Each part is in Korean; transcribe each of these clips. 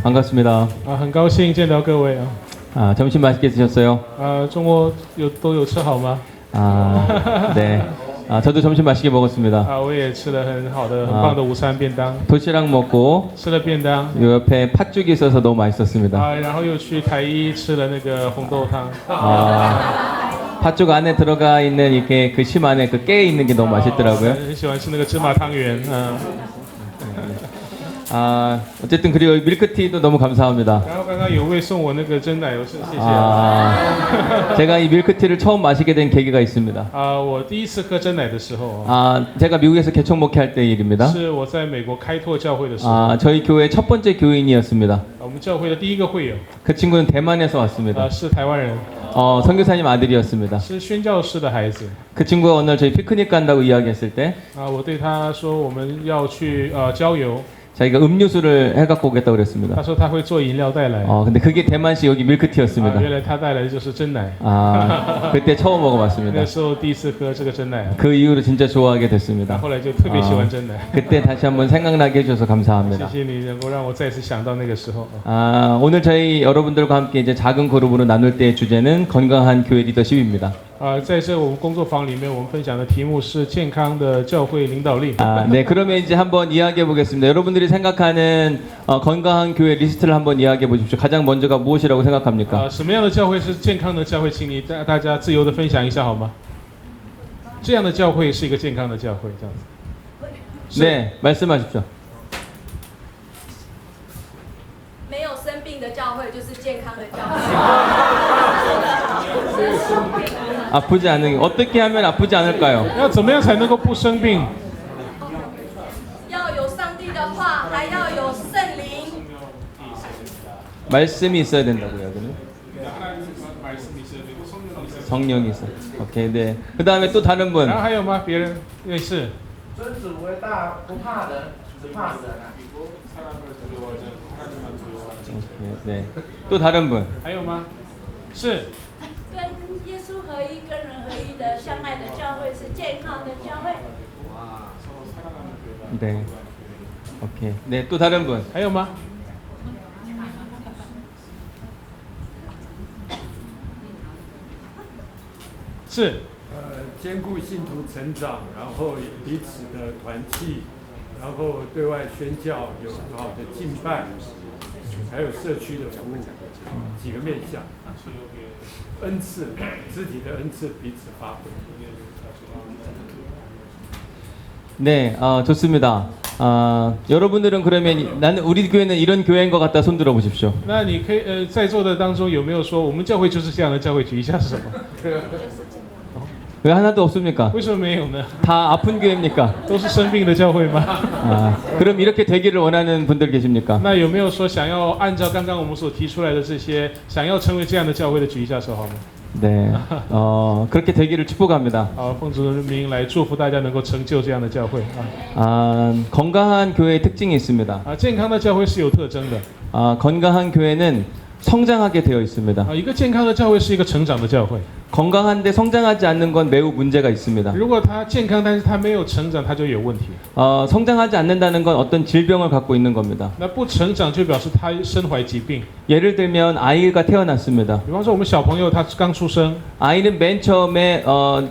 반갑습니다. 很高兴见到各位啊。 점심 맛있게 드셨어요? 中午都有吃好吗？ 네. 저도 점심 맛있게 먹었습니다. 我也吃了很好的、很棒的午餐便当。 도시락 먹고 吃了便当。 요 옆에 팥죽이 있어서 너무 맛있었습니다. 然后又去台一吃了那个红豆汤。 팥죽 안에 들어가 있는 이렇게 그 심 안에 그 깨 있는 게 너무 맛있더라고요. 很喜欢吃那个芝麻汤圆。 어쨌든 그리고 밀크티도 너무 감사합니다. 然后刚刚有位送我那个真奶油，谢谢。 제가 이 밀크티를 처음 마시게 된 계기가 있습니다. 我第一次喝真奶的时候， 제가 미국에서 개척 목회할 때 일입니다. 是我在美国开拓教会的时候。 저희 교회 첫 번째 교인이었습니다. 我们教会的第一个会友。 그 친구는 대만에서 왔습니다. 是台湾人。 선교사님 아들이었습니다. 是宣教师的孩子。 그 친구가 오늘 저희 피크닉 간다고 이야기했을 때 我对他说我们要去郊游。 자기가 음료수를 해갖고 오겠다고 그랬습니다. 他说他会做饮料带来。 근데 그게 대만식 여기 밀크티였습니다. 原来他带来的就是真奶。 그때 처음 먹어봤습니다. 那时候第一次喝这个真奶。 그 이후로 진짜 좋아하게 됐습니다. 后来就特别喜欢真奶。 그때 다시 한번 생각나게 해주셔서 감사합니다. 谢谢你能够让我再次想到那个时候。 오늘 저희 여러분들과 함께 이제 작은 그룹으로 나눌 때의 주제는 건강한 교회 리더십입니다. 在这我们工作坊里面，我们分享的题目是健康的教会领导力。 네, 그러면 이제 한번 이야기해 보겠습니다. 여러분들이 생각하는 건강한 교회 리스트를 한번 이야기해 보십시오. 가장 먼저가 무엇이라고 생각합니까? 什么样的教会是健康的教会？请你大家自由的分享一下好吗？这样的教会是一个健康的教会，这样子。 네, 말씀하십시오. 没有生病的教会就是健康的教会。 아프지 않은 어떻게 하면 아프지 않을까요? 要怎么样才能够不生病？要有上帝的话，还要有圣灵。 말씀이 있어야 된다고요, 그러면? 성령이 있어. 오케이, 네. 그 다음에 또 다른 분. 然后还有吗？别人类似。尊主为大，不怕人，只怕神啊。 오케이, 네. 또 다른 분. 还有吗？是。 跟耶稣合一、跟人合一的相爱的教会是健康的教会。 네. 오케이. 네, 또 다른 분. 还有吗？ 是。兼顾信徒成长，然后彼此的团契，然后对外宣教，有很好的敬拜，还有社区的服务，几个面向。恩赐，肢体的恩赐彼此发挥。 네, 좋습니다. 여러분들은 그러면 나는 우리 교회는 이런 교회인 것 같다 손 들어 보십시오. 那你可以在座的当中有没有说我们教会就是这样的教会？举一下手。 왜 하나도 없습니까? 为什么没有呢？ 다 아픈 교회입니까? 都是生病的教会吗？ 그럼 이렇게 되기를 원하는 분들 계십니까? 那有没有说想要按照刚刚我们所提出来的这些，想要成为这样的教会的，举一下手好吗？ 네, 그렇게 되기를 축복합니다. 好，奉主的名来祝福大家能够成就这样的教会건강한 교회의 특징이 있습니다. 健康的教会是有特征的。 건강한 교회는 성장하게 되어 있습니다. 一个健康的教会是一个成长的教会。 건강한데 성장하지 않는 건 매우 문제가 있습니다. 如果他健康，但是他没有成长，他就有问题。 성장하지 않는다는 건 어떤 질병을 갖고 있는 겁니다. 那不成长就表示他身怀疾病。 예를 들면 아이가 태어났습니다. 比方说我们小朋友他刚出生， 아이는 맨 처음에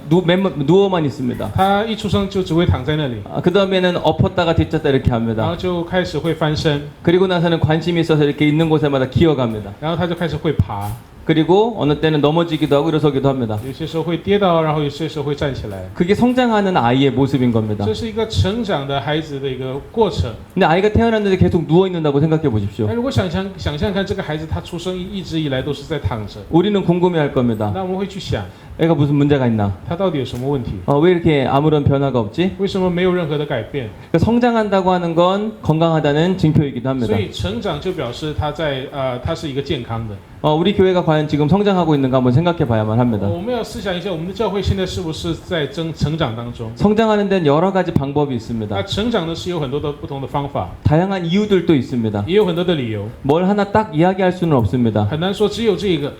누워만 있습니다. 他一出生就只会躺在那里， 그 다음에는 엎었다가 뒤쳤다 이렇게 然后 합니다. 就开始会翻身， 그리고 나서는 관심이 있어서 이렇게 있는 곳에마다 기어갑니다. 然后他就开始会爬， 그리고 어느 때는 넘어지기도 하고 일어서기도 합니다. 有些时候会跌倒，然后有些时候会站起来。 그게 성장하는 아이의 모습인 겁니다. 这是一个成长的孩子的一个过程。 근데 아이가 태어났는데 계속 누워 있는다고 생각해 보십시오. 那如果想象看，这个孩子他出生一直以来都是在躺着， 우리는 궁금해할 겁니다. 那我们会去想， 애가 무슨 문제가 있나? 他到底有什么问题？ 왜 이렇게 아무런 변화가 없지? 为什么没有任何的改变？ 성장한다고 하는 건 건강하다는 징표이기도 합니다. 所以成长就表示他是一个健康的。 우리 교회가 과연 지금 성장하고 있는가 한번 생각해 봐야만 합니다. 我们要思想一下，我们的教会现在是不是在成长当中？ 성장하는 데는 여러 가지 방법이 있습니다. 成长呢是有很多的不同的方法， 다양한 이유들도 있습니다. 也有很多的理由， 뭘 하나 딱 이야기할 수는 없습니다. 很难说只有这个。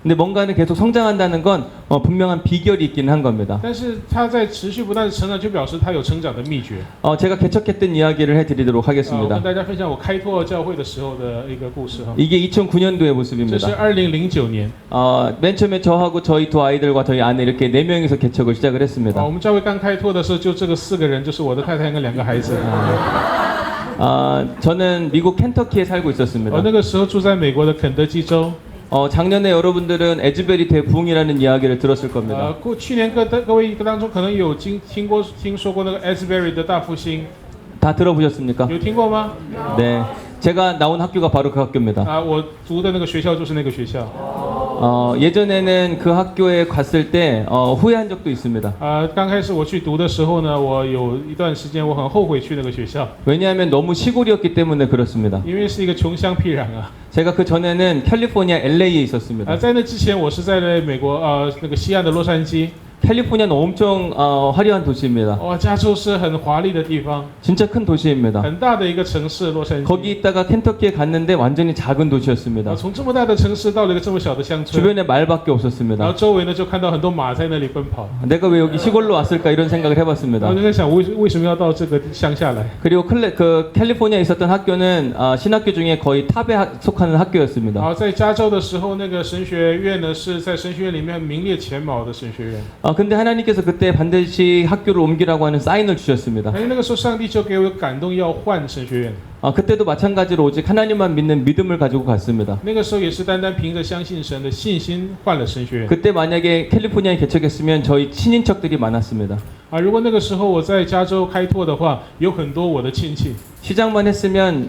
근데 뭔가는 계속 성장한다는 건 분명한 비결이 있기는 한 겁니다. 但是他在持续不断的成长，就表示他有成长的秘诀。 제가 개척했던 이야기를 해드리도록 我 하겠습니다. 跟大家分享我开拓教会的时候的一个故事哈。 이게 2009년도의 这 모습입니다. 是2009年， 맨 처음에 저하고 저희 두 아이들과 저희 아내 이렇게 4명이서 개척을 시작을 我 했습니다. 们教会刚开拓的时候，就这个4个人，就是我的太太跟2个孩子。 저는 미국 켄터키에 살고 我 있었습니다. 那个时候住在美国的肯德基州。 작년에 여러분들은 에즈베리 대부흥이라는 이야기를 들었을 겁니다. 去年各位当中可能有听说过那个 Asbury 的大复兴， 다 들어보셨습니까? 有听过吗？ 네. 제가 나온 학교가 바로 그 학교입니다. 我读的那个学校就是那个学校。 예전에는 그 학교에 갔을 때 후회한 적도 있습니다. 刚开始我去读的时候呢，我有一段时间我很后悔去那个学校， 왜냐하면 너무 시골이었기 때문에 그렇습니다. 因为是一个穷乡僻壤啊。 제가 그 전에는 캘리포니아 LA에 있었습니다. 在那之前我是在美国那个西岸的洛杉矶。 캘리포니아는 엄청 화려한 도시입니다. 加州是很华丽的地方， 진짜 큰 도시입니다. 很大的一个城市洛杉矶。 거기 있다가 켄터키에 갔는데 완전히 작은 도시였습니다. 从这么大的城市到了一个这么小的乡村， 주변에 말밖에 然后 없었습니다. 周围呢就看到很多马在那里奔跑， 내가 왜 여기 시골로 왔을까 이런 생각을 然 해봤습니다. 后就在想为什么要到这个乡下来？ 그리고 그 캘리포니아에 있었던 학교는 신학교 중에 거의 탑에 속하는 然 학교였습니다. 后在加州的时候，那个神学院呢是在神学院里面名列前茅的神学院。 근데 하나님께서 그때 반드시 학교를 옮기라고 하는 사인을 주셨습니다. 那个时候上帝就给我感动要换神学院。 그때도 마찬가지로 오직 하나님만 믿는 믿음을 가지고 갔습니다. 那个时候也是单单凭着相信神的信心换了神学院。 그때 만약에 캘리포니아에 개척했으면 저희 친인척들이 많았습니다. 如果那个时候我在加州开拓的话，有很多我的亲戚。 시작만 했으면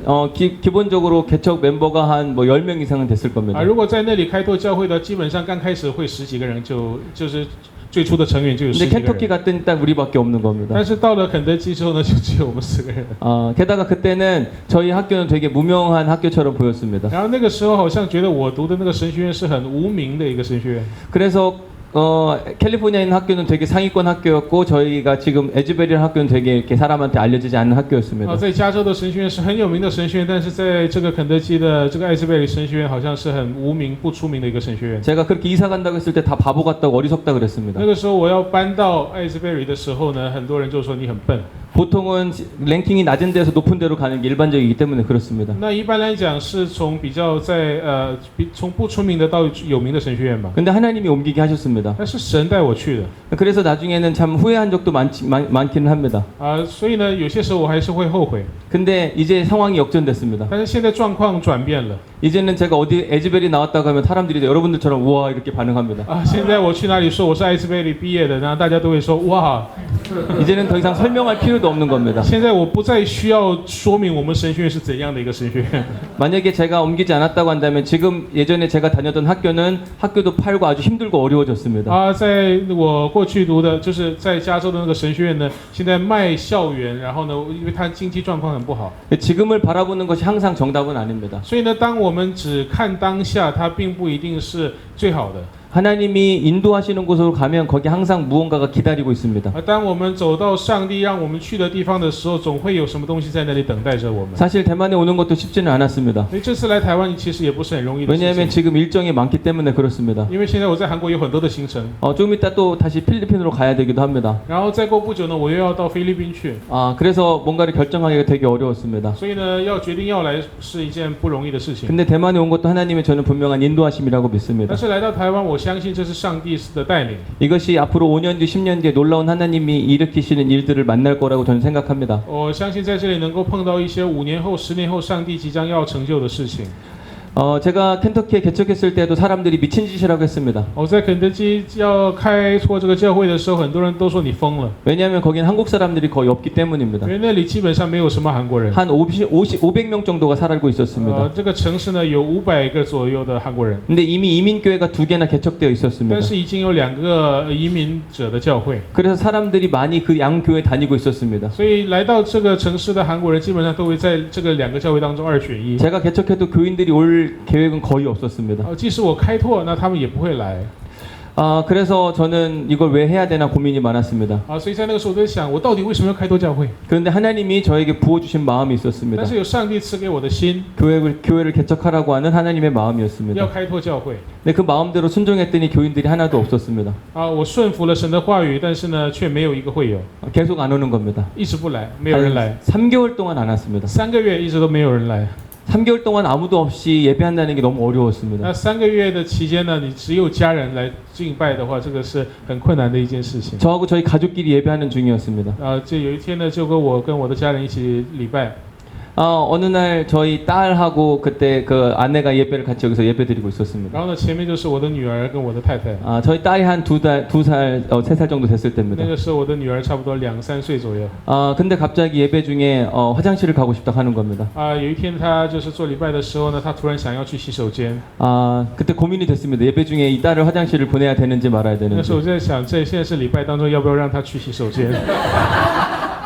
기본적으로 개척 멤버가 한 10명 이상은 됐을 겁니다. 如果在那里开拓教会的，基本上刚开始会10几个人，就是最初的成员就有10 근데 几个 켄터키 人。 갔더니 딱 우리밖에 없는 겁니다. 但是到了肯德基之后呢，就只有我们4个人。 게다가 그때는 저희 학교는 되게 무명한 학교처럼 보였습니다. 然后那个时候好像觉得我读的那个神学院是很无名的一个神学院。 그래서 캘리포니아에 있는 학교는 되게 상위권 학교였고 저희가 지금 에즈베리라는 학교는 되게 이렇게 사람한테 알려지지 않는 학교였습니다. 在加州的神学院是很有名的神学院，但是在这个肯德基的这个艾斯贝里神学院好像是很无名不出名的一个神学院。 제가 그렇게 이사 간다고 했을 때 다 바보 같다고 어리석다 그랬습니다. 那个时候我要搬到艾斯贝里的时候呢，很多人就说你很笨。 보통은 랭킹이 낮은 데서 높은 데로 가는 게 일반적이기 때문에 그렇습니다. 那一般来讲是从比较在从不出名的到有名的神学院嘛。 근데 하나님이 옮기게 하셨습니다. 但是神带我去的。 그래서 나중에는 참 후회한 적도 많기는 합니다. 所以呢，有些时候我还是会后悔。 근데 이제 상황이 역전됐습니다. 但是现在状况转变了。 이제는 제가 어디 에즈벨이 나왔다고 하면 사람들이 여러분들처럼 우와 이렇게 반응합니다. 现在我去哪里说我是艾斯贝里毕业的，然后大家都会说哇。 이제는 더 이상 설명할 필요도 없는 겁니다. 现在我不再需要说明我们神学院是怎样的一个神学院。 만약에 제가 옮기지 않았다고 한다면 지금 예전에 제가 다녔던 학교는 학교도 팔고 아주 힘들고 어려워졌습니다. 在我过去读的就是在加州的那个神学院呢，现在卖校园，然后呢，因为它经济状况很不好。 지금을 바라보는 것이 항상 정답은 아닙니다. 所以呢，当我们只看当下，它并不一定是最好的。 하나님이 인도하시는 곳으로 가면 거기 항상 무언가가 기다리고 있습니다. 当我们走到上帝让我们去的地方的时候，总会有什么东西在那里等待着我们。 사실 대만에 오는 것도 쉽지는 않았습니다. 所以这次来台湾其实也不是很容易的事 왜냐하면 情。 지금 일정이 많기 때문에 그렇습니다. 因为现在我在韩国有很多的行程， 좀 이따 또 다시 필리핀으로 가야 되기도 합니다. 然后再过不久呢，我又要到菲律宾去。 그래서 뭔가를 결정하기가 되게 어려웠습니다. 所以呢，要决定要来是一件不容易的事情。 근데 대만에 온 것도 하나님의 저는 분명한 인도하심이라고 믿습니다. 但是来到台湾，我相信这是上帝的带领。 이것이 앞으로 5년 뒤, 10년 뒤에 놀라운 하나님이 일으키시는 일들을 만날 거라고 저는 생각합니다. 我相信在这里能够碰到一些5年后、10年后上帝即将要成就的事情。 제가 켄터키에 개척했을 때도 사람들이 미친 짓이라고 했습니다. 我在肯德基要开拓这个教会的时候，很多人都说你疯了， 왜냐하면 거기는 한국 사람들이 거의 없기 때문입니다. 因为那里基本上没有什么韩国人。 한 500명 정도가 살고 있었습니다. 这个城市呢有500个左右的韩国人， 근데 이미 이민교회가 2개나 개척되어 있었습니다. 但是已经有2个移民者的教会， 그래서 사람들이 많이 그 양교회 다니고 있었습니다. 所以来到这个城市的韩国人基本上都会在这个2个教会当中2选1。 제가 개척해도 교인들이 올 계획은 거의 없었습니다. 即使我开拓，那他们也不会来。 그래서 저는 이걸 왜 해야 되나 고민이 많았습니다. 所以在那个时候我在想，我到底为什么要开拓教会？ 그런데 하나님이 저에게 부어주신 마음이 있었습니다. 但是有上帝赐给我的心， 교회를 개척하라고 하는 하나님의 要 마음이었습니다. 开拓教会。 근데 그 마음대로 순종했더니 교인들이 하나도 없었습니다. 我顺服了神的话语，但是呢，却没有一个会友， 계속 안 오는 겁니다. 一直不来，没有人来， 3개월 동안 안 왔습니다. 3个月一直都没有人来。 3개월 동안 아무도 없이 예배한다는 게 너무 어려웠습니다. 那3个月的期间呢，你只有家人来敬拜的话，这个是很困难的一件事情。 저하고 저희 가족끼리 예배하는 중이었습니다. 就有一天呢，就跟我的家人一起礼拜。 어느 날 저희 딸하고 그때 그 아내가 예배를 같이 여기서 예배드리고 있었습니다. 然后呢，前面就是我的女儿跟我的太太。 저희 딸이 한 3살 정도 됐을 때입니다. 那个时候我的女儿差不多2、3岁左右。 근데 갑자기 예배 중에 화장실을 가고 싶다 하는 겁니다. 有一天她就是做礼拜的时候呢，她突然想要去洗手间。 그때 고민이 됐습니다. 예배 중에 이 딸을 화장실을 보내야 되는지 말아야 那时候我 되는지. 在想，现在是礼拜当中，要不要让她去洗手间？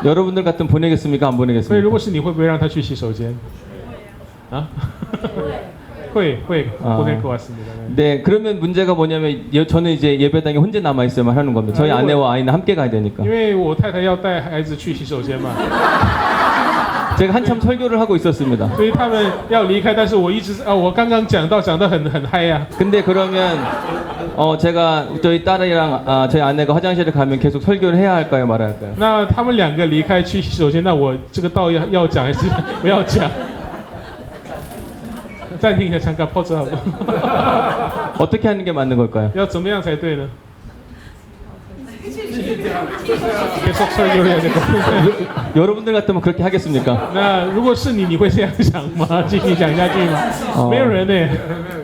여러분들 같으면 보내겠습니까? 안 所以如 보내겠습니까? 果是你会不会让她去洗手间？会 보낼 것 같습니다. 네, 그러면 문제가 뭐냐면 저는 이제 예배당에 혼자 남아 있어야만 하는 겁니다. 저희 아내와 아이는 함께 가야 되니까. 因为我太太要带孩子去洗手间嘛， 제가 한참 설교를 하고 있었습니다. 所以他们要离开，但是我一直我刚刚讲得很嗨呀。 근데 그러면 제가 저희 딸이랑 저희 아내가 화장실에 가면 계속 설교를 해야 할까요, 말아야 할까요? 那他们2个离开去洗手间，那我这个道要讲还是不要讲？暂停一下，잠깐 pause好不好？ 어떻게 하는 게 맞는 걸까요? 要怎么样才对呢？계속 설교해야 될 것 같아요. 여러분들 같으면 그렇게 하겠습니까? 那如果是你，你会这样想吗？继续讲下去吗？没有人呢，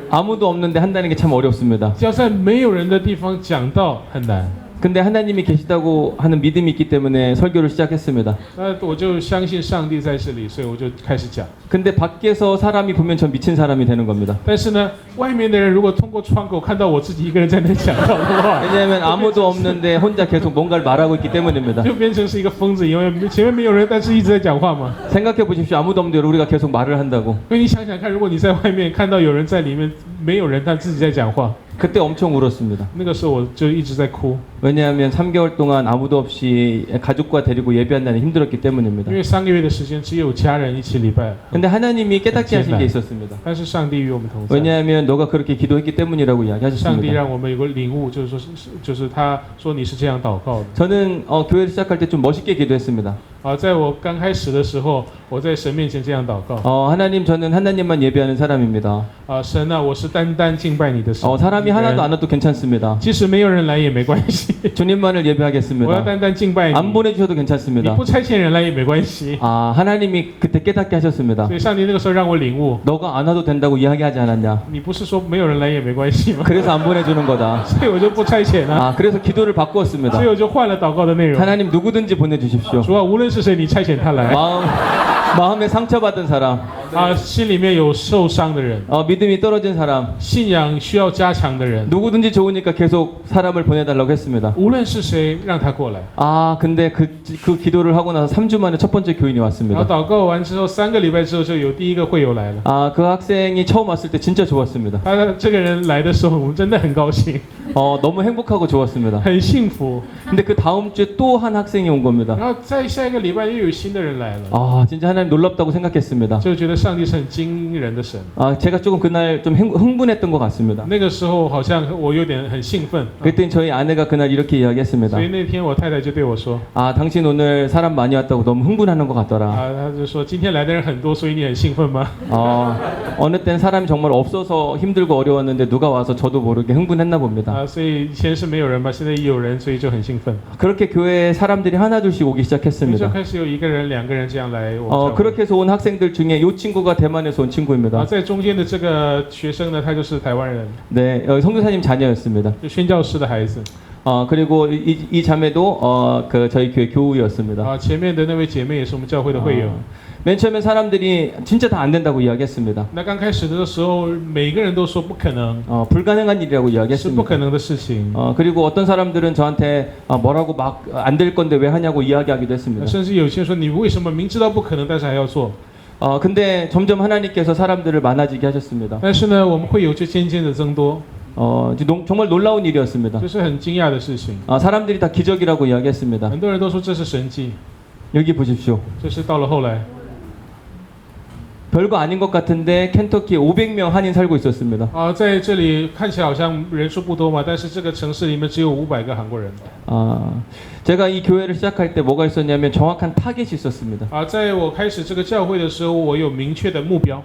아무도 없는데 한다는 게 참 어렵습니다. 要在没有人的地方讲道很难。 근데 하나님이 계시다고 하는 믿음이 있기 때문에 설교를 시작했습니다. 那我就相信上帝在这里，所以我就开始讲。 근데 밖에서 사람이 보면 전 미친 사람이 되는 겁니다. 但是呢，外面的人如果通过窗口看到我自己一个人在那讲道的话， 왜냐하면 아무도 없는데 혼자 계속 뭔가를 말하고 있기 때문입니다. 就变成是一个疯子，因为前面没有人，但是一直在讲话嘛。 생각해 보십시오. 아무도 없는데 우리가 계속 말을 한다고. 所以你想想看，如果你在外面看到有人在里面，没有人，但自己在讲话， 그때 엄청 울었습니다. 那个时候我就一直在哭， 왜냐하면 3개월 동안 아무도 없이 가족과 데리고 예배한다는 힘들었기 때문입니다. 因为3个月的时间只有家人一起礼拜， 근데 하나님이 깨닫게 하신 게 있었습니다. 但是上帝与我们同在。 왜냐하면 너가 그렇게 기도했기 때문이라고 上帝 이야기하셨습니다. 让我们有个领悟，就是他说你是这样祷告的。 저는 교회를 시작할 때 좀 멋있게 기도했습니다. 在我刚开始的时候，我在神面前这样祷告。 하나님 저는 하나님만 예배하는 사람입니다. 神啊，我是单单敬拜你的神。 사람이 하나도 안 와도 괜찮습니다. 即使没有人来也没关系， 주님만을 我要 예배하겠습니다. 单单敬拜你。 안 보내주셔도 你 괜찮습니다. 不差遣人来也没关系。 하나님이 그때 깨닫게 하셨습니다. 所以上帝那个时候让我领悟， 너가 안 와도 된다고 이야기하지 않았냐? 你不是说没有人来也没关系吗？ 그래서 안 보내주는 거다. 所以我就不差遣啊， 그래서 기도를 바꾸었습니다. 所以我就换了祷告的内容。 하나님 누구든지 보내주십시오. 主啊，无论是谁，你差遣他来。 마음에 상처받은 사람, 心里面有受伤的人， 믿음이 떨어진 사람, 信仰需要加强的人， 누구든지 좋으니까 계속 사람을 보내달라고 했습니다. 无论是谁，让他过来。 근데 그 기도를 하고 나서 3주 만에 첫 번째 교인이 然后 왔습니다. 祷告完之后，3个礼拜之后就有第一个会友来了。 그 학생이 처음 왔을 때 진짜 좋았습니다. 他这个人来的时候，我们真的很高兴， 너무 행복하고 좋았습니다. 很幸福。 근데 그 다음 주에 또 한 학생이 온 겁니다. 然后在下一个礼拜又有新的人来了， 진짜 하나님 놀랍다고 생각했습니다. 就觉得上帝是很惊人的神。 제가 조금 그날 좀 흥분했던 것 같습니다. 那个时候好像我有点很兴奋， 그랬더니 저희 아내가 그날 이렇게 이야기했습니다. 所以那天我太太就对我说， 당신 오늘 사람 많이 왔다고 너무 흥분하는 것 같더라. 她就说今天来的人很多，所以你很兴奋吗？ 어느 땐 사람이 정말 없어서 힘들고 어려웠는데 누가 와서 저도 모르게 흥분했나 봅니다. 所以以前是没有人嘛，现在有人，所以就很兴奋。 그렇게 교회에 사람들이 하나둘씩 오기 所以就 시작했습니다. 开始有一个人、2个人这样来我们教会。 그렇게 해서 온 학생들 중에 이 친구가 대만에서 온 친구입니다. 在中间的这个学生呢，他就是台湾人， 네, 성교사님 자녀였습니다. 就宣教师的孩子。 그리고 이 자매도 저희 교회 교우였습니다. 前面的那位姐妹也是我们教会的会友。 맨 처음에 사람들이 진짜 다 안 된다고 이야기했습니다. 那刚开始的时候，每个人都说不可能， 불가능한 일이라고 是不 이야기했습니다. 可能的事情。 그리고 어떤 사람들은 저한테 뭐라고 막 안 될 건데 왜 하냐고 이야기하기도 했습니다. 甚至有些人说你为什么明知道不可能，但是还要做？ 근데 점점 하나님께서 사람들을 많아지게 하셨습니다. 但是呢，我们会有就渐渐的增多。 정말 놀라운 일이었습니다. 这是很惊讶的事情。 사람들이 다 기적이라고 이야기했습니다. 很多人都说这是神迹， 여기 보십시오. 这是到了后来， 별거 아닌 것 같은데 켄터키에 500명 한인 살고 있었습니다. 在这里看起来好像人数不多嘛，但是这个城市里面只有500个韩国人。 제가 이 교회를 시작할 때 뭐가 있었냐면 정확한 타겟이 있었습니다. 在我开始这个教会的时候，我有明确的目标。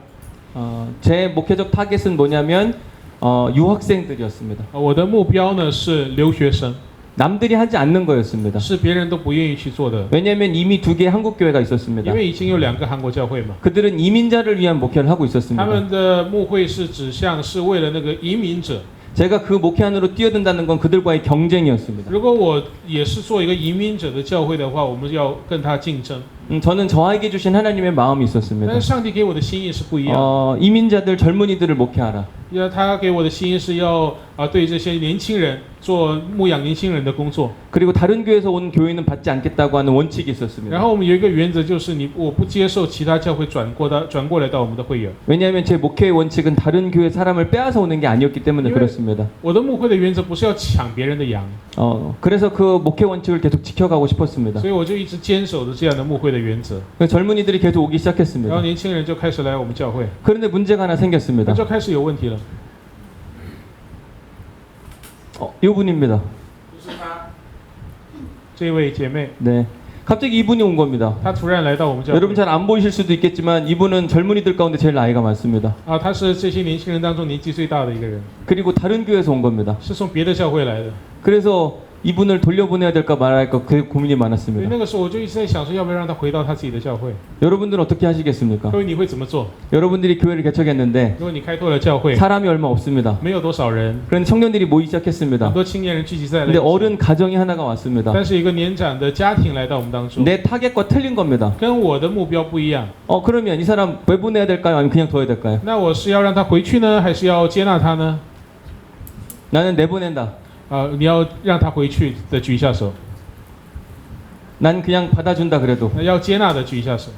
제 목회적 타겟은 뭐냐면 유학생들이었습니다. 我的目标呢是留学生， 남들이 하지 않는 거였습니다. 是别人都不愿意去做的， 왜냐하면 이미 2개의 한국 교회가 있었습니다. 因为已经有2个韩国教会嘛。 그들은 이민자를 위한 목회를 하고 他 있었습니다. 们的牧会是指向是为了那个移民者。 제가 그 목회 안으로 뛰어든다는 건 그들과의 경쟁이었습니다. 如果我也是做一个移民者的教会的话，我们要跟他竞争。 저는 저에게 주신 하나님의 마음이 있었습니다. 但是上帝给我的心意是不一样的。 이민자들 젊은이들을 목회하라. 他给我的心意是要对这些年轻人做牧养年轻人的工作。 그리고 다른 교회에서 온 교인은 받지 않겠다고 하는 원칙이 있었습니다. 然后我们有一个原则，就是我不接受其他教会转过来到我们的会友。 왜냐하면 제 목회의 원칙은 다른 교회 사람을 빼앗아 오는 게 아니었기 때문에 그렇습니다. 我的牧会的原则不是要抢别人的羊， 그래서 그 목회 원칙을 계속 지켜가고 싶었습니다. 所以我就一直坚守着这样的牧会的原则。 그래서 젊은이들이 계속 오기 然后 시작했습니다. 年轻人就开始来我们教会， 그런데 문제가 하나 那 생겼습니다. 就开始有问题了。 이분입니다. 就是他，这位姐妹， 네. 갑자기 이분이 온 겁니다. 她突然来到我们教会。 여러분 잘 안 보이실 수도 있겠지만 이분은 젊은이들 가운데 제일 나이가 많습니다. 她是这些年轻人当中年纪最大的一个人， 그리고 다른 교회에서 온 겁니다. 是从别的教会来的。 그래서 이분을 돌려보내야 될까 말할까 그 고민이 所以 많았습니다. 那个时候我就一直在想说，要不要让她回到她自己的教会？ 여러분들은 어떻게 하시겠습니까? 各位你会怎么做？ 여러분들이 교회를 개척했는데 如果你开拓了教会， 사람이 얼마 없습니다. 没有多少人， 그런데 청년들이 모이기 很 시작했습니다. 多青年人聚集在了 근데 一起。 어른 가정이 하나가 왔습니다. 但是一个年长的家庭来到我们当中， 내 타겟과 틀린 겁니다. 跟我的目标不一样。 그러면 이 사람 왜 보내야 될까요? 아니면 그냥 둬야 될까요? 那我是要让他回去呢，还是要接纳他呢？ 나는 내보낸다. 你要让他回去的举一下手， 난 그냥 받아준다 그래도. 那要接纳的举一下手。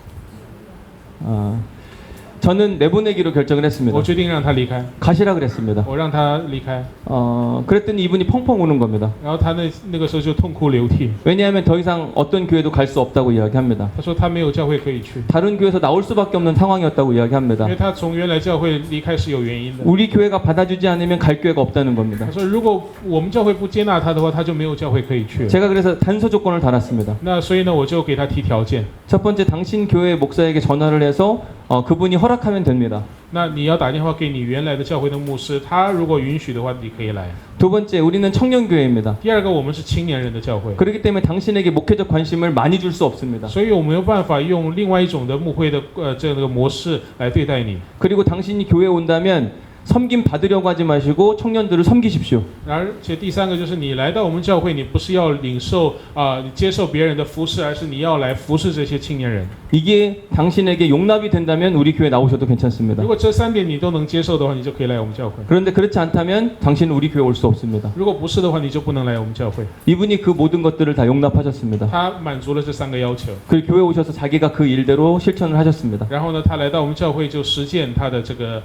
저는 내보내기로 결정을 했습니다. 我决定让他离开， 가시라 그랬습니다. 我让他离开， 그랬더니 이분이 펑펑 우는 겁니다. 然后他那个时候就痛哭流涕。 왜냐하면 더 이상 어떤 교회도 갈 수 없다고 이야기합니다. 他说他没有教会可以去， 다른 교회에서 나올 수밖에 없는 상황이었다고 因 이야기합니다. 为他从原来教会离开是有原因的。 우리 교회가 받아주지 않으면 갈 교회가 없다는 겁니다. 他说如果我们教会不接纳他的话，他就没有教会可以去。 제가 그래서 단서 조건을 달았습니다. 那所以呢，我就给他提条件。 첫 번째, 당신 교회 목사에게 전화를 해서 그분이 허락하면 됩니다. 那你要打电话给你原来的教会的牧师，他如果允许的话，你可以来。 두 번째, 우리는 청년 교회입니다. 第二个，我们是青年人的教会， 그렇기 때문에 당신에게 목회적 관심을 많이 줄 수 없습니다. 所以我没有办法用另外一种的牧会的这个模式来对待你。 그리고 당신이 교회에 온다면 섬김 받으려고 하지 마시고 청년들을 섬기십시오. 而且第三个就是你来到我们教会，你不是要领受你接受别人的服侍，而是你要来服侍这些青年人。 이게 당신에게 용납이 된다면 우리 교회 나오셔도 괜찮습니다. 如果这3点你都能接受的话，你就可以来我们教会。 그런데 그렇지 않다면 당신은 우리 교회 올 수 없습니다. 如果不是的话，你就不能来我们教会。 이분이 그 모든 것들을 다 용납하셨습니다. 他满足了这3个要求， 그 교회 오셔서 자기가 그 일대로 실천을 하셨습니다. 然后呢，他来到我们教会就实践他的这个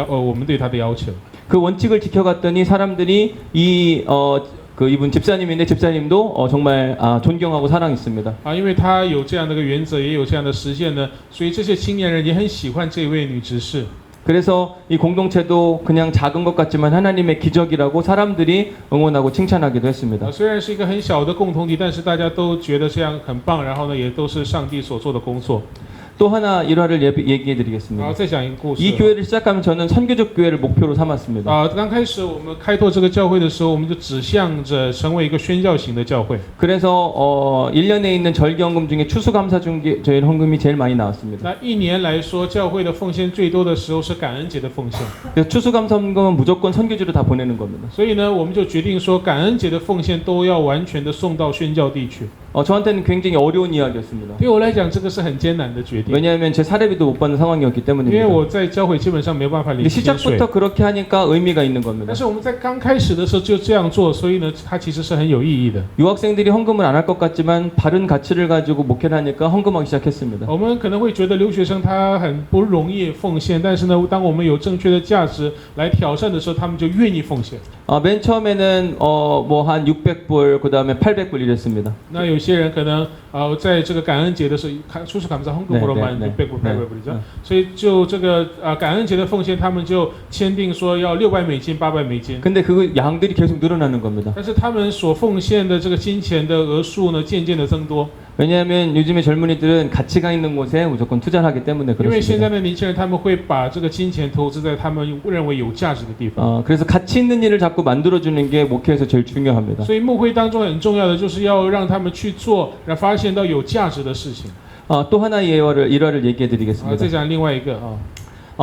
我们对他的要求。 그 원칙을 지켜갔더니 사람들이 이분 집사님인데 집사님도 정말 존경하고 사랑했습니다. 因为他有这样的一个原则，也有这样的实践呢，所以这些青年人也很喜欢这位女执事。 그래서 이 공동체도 그냥 작은 것 같지만 하나님의 기적이라고 사람들이 응원하고 칭찬하기도 했습니다. 虽然是一个很小的共同体，但是大家都觉得这样很棒，然后呢，也都是上帝所做的工作。 또 하나 일화를 얘기해 드리겠습니다. 再讲一个故事。 이 교회를 시작하면 저는 선교적 교회를 목표로 삼았습니다. 刚开始我们开拓这个教会的时候，我们就指向着成为一个宣教型的教会。 그래서 1년에 있는 절기헌금 중에 추수감사 중에 저희 헌금이 제일 많이 나왔습니다. 那一年来说，教会的奉献最多的时候是感恩节的奉献。 그래서 추수감사 헌금은 무조건 선교지로 다 보내는 겁니다. 所以呢，我们就决定说，感恩节的奉献都要完全的送到宣教地去。 저한테는 굉장히 어려운 이야기였습니다. 对我来讲，这个是很艰难的决定， 왜냐하면 제 사례비도 못 받는 상황이었기 因为 때문입니다. 我在教会基本上没有办法领 근데 薪水。 시작부터 그렇게 하니까 의미가 있는 겁니다. 但是我们在刚开始的时候就这样做，所以呢，它其实是很有意义的。 유학생들이 헌금을 안 할 것 같지만 바른 가치를 가지고 목회를 하니까 헌금하기 시작했습니다. 我们可能会觉得留学生他很不容易奉献，但是呢，当我们有正确的价值来挑战的时候，他们就愿意奉献。 맨 처음에는 뭐 한 600불 그다음에 800불 이랬습니다. 那有些人可能在这个感恩节的时候，出示感恩헌금으로만 네, 네, 600불, 네. 800불이죠。 所以就这个感恩节的奉献，他们就签订说要$600、$800。 근데 그 양들이 계속 늘어나는 겁니다. 但是他们所奉献的这个金钱的额数呢，渐渐的增多。 왜냐하면 요즘에 젊은이들은 가치가 있는 곳에 무조건 투자를 하기 때문에 因为现在 그렇습니다. 的年轻人，他们会把这个金钱投资在他们认为有价值的地方。 그래서 가치 있는 일을 자꾸 만들어주는 게 목회에서 제일 중요합니다. 所以牧会当中很重要的就是要让他们去做，然后发现到有价值的事情。 또 하나의 일화를 얘기해 再 드리겠습니다. 讲另外一个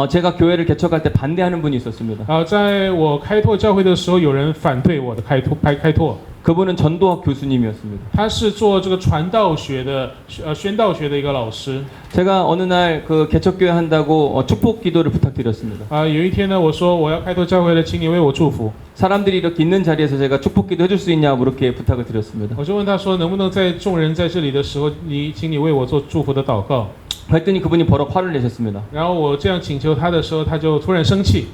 제가 교회를 개척할 때 반대하는 분이 있었습니다. 在我开拓教会的时候，有人反对我的开拓。 그분은 전도학 교수님이었습니다. 他是做这个传道学的宣道学的一个老师。 제가 어느 날 그 개척교회 한다고 축복 기도를 부탁드렸습니다. 有一天呢，我说我要开拓教会了，请你为我祝福。 사람들이 이렇게 있는 자리에서 제가 축복 기도 해줄 수 있냐고 그렇게 부탁을 드렸습니다. 我就问他说，能不能在众人在这里的时候，请你为我做祝福的祷告。 그랬더니 그분이 버럭 화를 내셨습니다. 然后我这样请求他的时候，他就突然生气。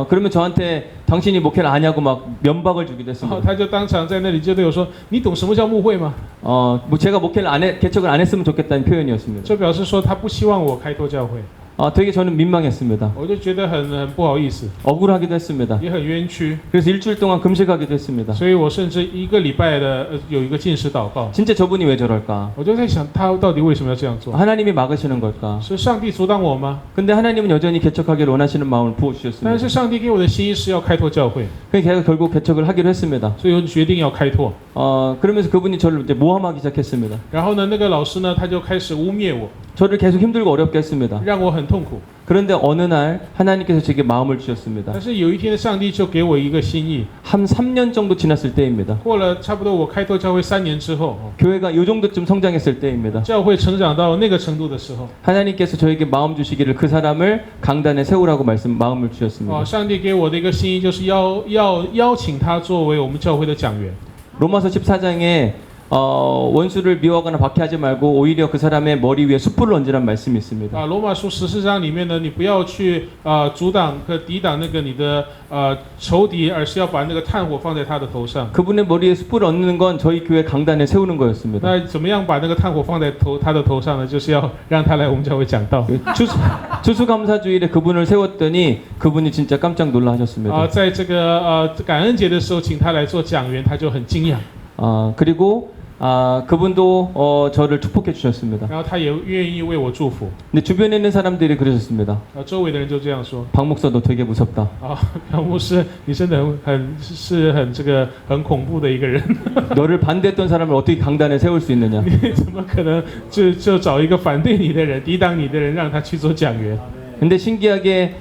그러면 저한테 당신이 목회를 아냐고 막 면박을 주기도 然后 했습니다. 他就当场在那里就对我说：“你懂什么叫牧会吗 뭐 제가 목회를 개척을 안 했으면 좋겠다는 ？” 표현이었습니다. 就表示说他不希望我开拓教会。 되게 저는 민망했습니다. 我就觉得很不好意思， 억울하기도 했습니다. 也很冤屈， 그래서 일주일 동안 금식하기도 했습니다. 所以我甚至一个礼拜的有一个禁食祷告。 진짜 저분이 왜 저럴까? 我就在想，他到底为什么要这样做？ 하나님이 막으시는 걸까? 是上帝阻挡我吗？ 근데 하나님은 여전히 개척하기를 원하시는 마음을 但 부어주셨습니다. 是上帝给我的心意是要开拓教会， 그래서 제가 결국 개척을 하기로 했습니다. 所以我决定要开拓。 그러면서 그분이 저를 이제 모함하기 시작했습니다. 然后呢，那个老师呢，他就开始污蔑我， 저를 계속 힘들고 어렵게 했습니다. 让我很痛苦。 그런데 어느 날 하나님께서 제게 마음을 주셨습니다. 但是有一天，上帝就给我一个心意。 한 3년 정도 지났을 때입니다. 过了差不多我开拓教会3年之后， 교회가 이 정도쯤 성장했을 때입니다. 教会成长到那个程度的时候， 하나님께서 저에게 마음 주시기를 그 사람을 강단에 세우라고 마음을 주셨습니다. 上帝给我的一个心意就是邀请他作为我们教会的讲员。 로마서 14장에 원수를 미워하거나 박해하지 말고 오히려 그 사람의 머리 위에 숯불을 얹으란 말씀이 있습니다. 罗马书14章里面呢，你不要去阻挡和抵挡那个你的仇敌，而是要把那个炭火放在他的头上。 그분의 머리에 숯불을 얹는 건 저희 교회 강단에 세우는 거였습니다. 那怎么样把那个炭火放在他的头上呢？就是要让他来我们教会讲道。 추수감사주일에 그분을 세웠더니 그분이 진짜 깜짝 놀라 하셨습니다. 在这个感恩节的时候，请他来做讲员，他就很惊讶。 그리고 그분도 저를 축복해 주셨습니다. 然后他也愿意为我祝福。 근데 주변에 있는 사람들이 그러셨습니다. 周围的人就这样说。 박 목사 너 되게 무섭다. 朴牧师，你真的很这个很恐怖的一个人。 너를 반대했던 사람을 어떻게 강단에 세울 수 있느냐? 你怎么可能就找一个反对你的人、抵挡你的人，让他去做讲员？ 근데 신기하게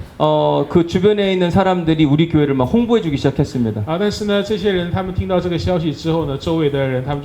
그 주변에 있는 사람들이 우리 교회를 막 홍보해주기 시작했습니다. 但是呢，这些人他们听到这个消息之后呢，周围的人他们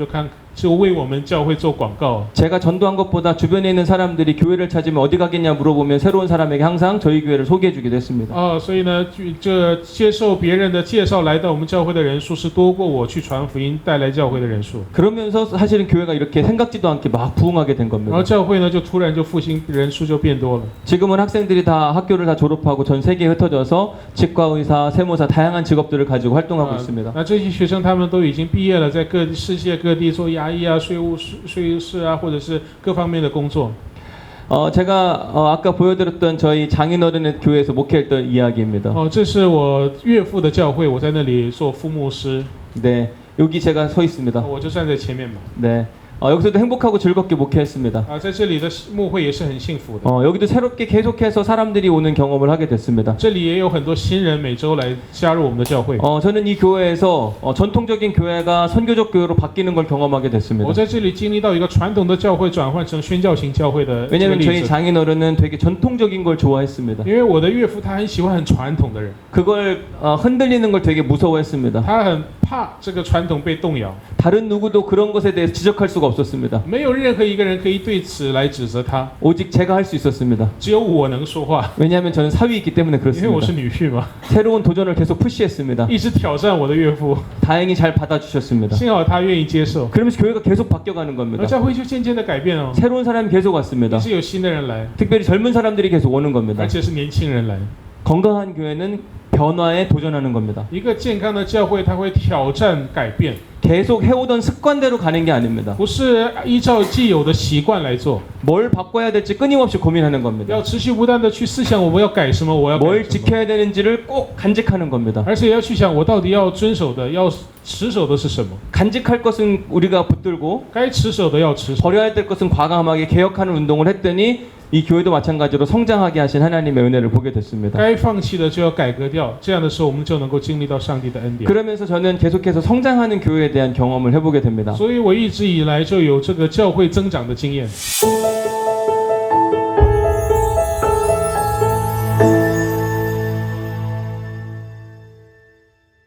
就为我们教会做广告。 제가 전도한 것보다 주변에 있는 사람들이 교회를 찾으면 어디 가겠냐 물어보면 새로운 사람에게 항상 저희 교회를 소개해주기도 했습니다. 所以呢，这接受别人的介绍来到我们教会的人数是多过我去传福音带来教会的人数。 그러면서 사실은 교회가 이렇게 생각지도 않게 막 부흥하게 된 然 겁니다. 后教会呢就突然就复兴人数就变多了。 지금은 학생들이 다 학교를 다 졸업하고 전 세계에 흩어져서 치과 의사, 세무사 다양한 직업들을 가지고 활동하고 있습니다. 那这些学生他们都已经毕业了，在世界各地做牙医啊、税务师啊，或者是各方面的工作。 제가 아까 보여드렸던 저희 장인어른의 교회에서 목회했던 이야기입니다. 这是我岳父的教会，我在那里做副牧师。 네, 여기 제가 서 있습니다. 我就站在前面嘛。 네, 여기서도 행복하고 즐겁게 목회했습니다. 在这里的牧会也是很幸福的。 여기도 새롭게 계속해서 사람들이 오는 경험을 하게 됐습니다. 这里也有很多新人每周来加入我们的教会。 저는 이 교회에서 전통적인 교회가 선교적 교회로 바뀌는 걸 경험하게 됐습니다. 我在这里经历到一个传统的教会转换成宣教型教会的这个 왜냐하면 例 저희 子。 장인어른은 되게 전통적인 걸 좋아했습니다. 因为我的岳父他很喜欢很传统的人， 그걸 흔들리는 걸 되게 무서워했습니다. 他很怕这个传统被动摇， 다른 누구도 그런 것에 대해서 지적할 수가 없었습니다. 没有任何一个人可以对此来指责他， 오직 제가 할 수 있었습니다. 只有我能说话， 왜냐하면 저는 사위이기 때문에 因为我是 그렇습니다. 女婿嘛， 새로운 도전을 계속 푸시했습니다. 一直挑战我的岳父， 다행히 잘 받아주셨습니다. 幸好他愿意接受， 그러면서 교회가 계속 바뀌어가는 而 겁니다. 教会就渐渐的改变哦， 새로운 사람이 계속 一 왔습니다. 直有新的人来， 특별히 젊은 사람들이 계속 오는 겁니다. 而且是年轻人来。 건강한 교회는 변화에 도전하는 겁니다. 一个健康的教会，它会挑战改变， 계속 해오던 습관대로 가는 게 아닙니다. 不是依照既有的习惯来做， 뭘 바꿔야 될지 끊임없이 고민하는 겁니다. 要持续不断的去思想我们要改什么，我要改 뭘 什么， 지켜야 되는지를 꼭 간직하는 겁니다. 而且要去想我到底要遵守的、要持守的是什么， 간직할 것은 우리가 붙들고 该持守的要持守， 버려야 될 것은 과감하게 개혁하는 운동을 했더니 이 교회도 마찬가지로 성장하게 하신 하나님의 은혜를 보게 됐습니다. 该放弃的就要改革掉，这样的时候我们就能够经历到上帝的恩典。 그러면서 저는 계속해서 성장하는 교회에 대한 경험을 해보게 됩니다. 所以我一直以来就有这个教会增长的经验。